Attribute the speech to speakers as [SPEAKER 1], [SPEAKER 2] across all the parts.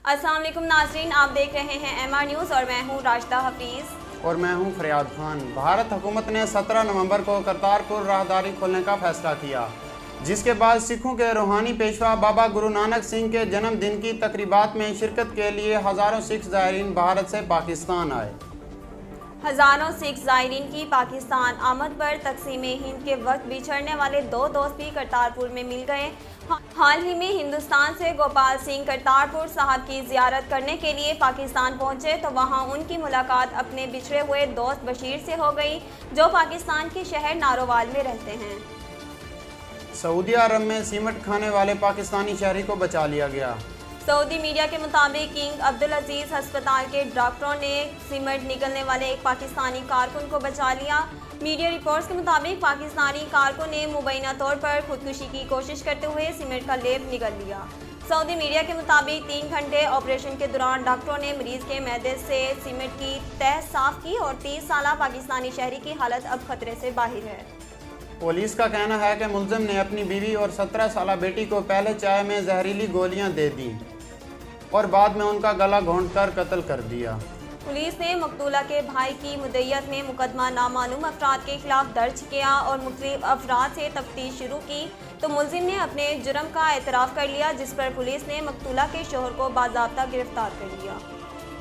[SPEAKER 1] अस्सलाम वालेकुम नाज़रीन, आप देख रहे हैं MR न्यूज़ और मैं हूँ राशिदा हफीज़।
[SPEAKER 2] और मैं हूं फरियाद खान। भारत हुकूमत ने 17 नवंबर को करतारपुर राहदारी खोलने का फैसला किया, जिसके बाद सिखों के रूहानी पेशवा बाबा गुरु नानक सिंह के जन्मदिन की तकरीबात में शिरकत के लिए हज़ारों सिख ज़ायरीन भारत से पाकिस्तान आए।
[SPEAKER 1] हज़ारों सिख ज़ायरीन की पाकिस्तान आमद पर तकसीम हिंद के वक्त बिछड़ने वाले दो दोस्त भी करतारपुर में मिल गए। हाल ही में हिंदुस्तान से गोपाल सिंह करतारपुर साहब की ज़ियारत करने के लिए पाकिस्तान पहुंचे तो वहां उनकी मुलाकात अपने बिछड़े हुए दोस्त बशीर से हो गई, जो पाकिस्तान के शहर नारोवाल में रहते हैं।
[SPEAKER 2] सऊदी अरब में सीमेंट खाने वाले पाकिस्तानी शहरी को बचा लिया गया।
[SPEAKER 1] सऊदी मीडिया के मुताबिक किंग अब्दुल अजीज़ अस्पताल के डॉक्टरों ने सीमेंट निकलने वाले एक पाकिस्तानी कारकुन को बचा लिया। मीडिया रिपोर्ट्स के मुताबिक पाकिस्तानी कारकुन ने मुबैना तौर पर खुदकुशी की कोशिश करते हुए सीमेंट का लेप निगल लिया। सऊदी मीडिया के मुताबिक 3 घंटे ऑपरेशन के दौरान डॉक्टरों ने मरीज के मैदे से सीमेंट की तह साफ की और 30 साला पाकिस्तानी शहरी की हालत अब खतरे से बाहर है।
[SPEAKER 2] पुलिस का कहना है कि मुलजिम ने अपनी बीवी और 17 साला बेटी को पहले चाय में जहरीली गोलियां दे दी और बाद में उनका गला घोंटकर कत्ल कर दिया।
[SPEAKER 1] पुलिस ने मकतूला के भाई की मुद्दइयत में मुकदमा नामालूम अफराद के खिलाफ दर्ज किया और मुख्तलिफ अफराद से तफ्तीश शुरू की तो मुलजिम ने अपने जुर्म का एतराफ़ कर लिया, जिस पर पुलिस ने मकतूला के शोहर को बाज़ाब्ता गिरफ्तार कर लिया।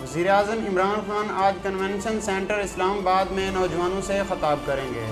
[SPEAKER 2] वज़ीर-ए-आज़म इमरान खान आज कन्वेंशन सेंटर इस्लामाबाद में नौजवानों से खिताब करेंगे।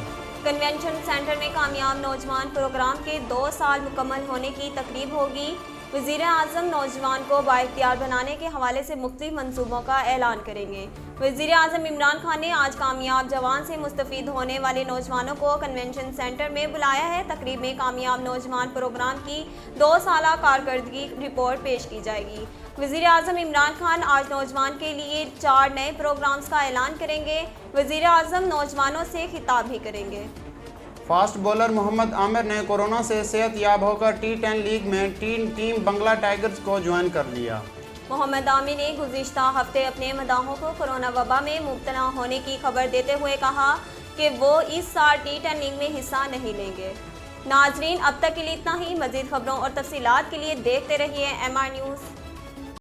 [SPEAKER 1] कन्वेंशन सेंटर में कामयाब नौजवान प्रोग्राम के 2 साल मुकम्मल होने की तकरीब होगी। वज़ीर-ए-आज़म नौजवान को बाइख्तियार बनाने के हवाले से मुख्तलिफ मंसूबों का ऐलान करेंगे। वज़ीर-ए-आज़म इमरान खान ने आज कामयाब जवान से मुस्तफ़ीद होने वाले नौजवानों को कन्वेंशन सेंटर में बुलाया है। तकरीब में कामयाब नौजवान प्रोग्राम की 2 साला कारकर्दगी रिपोर्ट पेश की जाएगी। वज़ीर-ए-आज़म इमरान खान आज नौजवान के लिए 4 नए प्रोग्राम्स का ऐलान करेंगे। वज़ीर-ए-आज़म नौजवानों से खिताब भी करेंगे।
[SPEAKER 2] फास्ट बॉलर मोहम्मद आमिर ने कोरोना से सेहत याब होकर T10 लीग में टीम बंगला टाइगर्स को ज्वाइन कर लिया।
[SPEAKER 1] मोहम्मद आमिर ने गुज़िश्ता हफ्ते अपने मदाहों को कोरोना वबा में मुब्तला होने की खबर देते हुए कहा कि वो इस साल T10 लीग में हिस्सा नहीं लेंगे। नाजरीन, अब तक के लिए इतना ही। मज़ीद खबरों और तफसीलात के लिए देखते रहिए MR न्यूज़।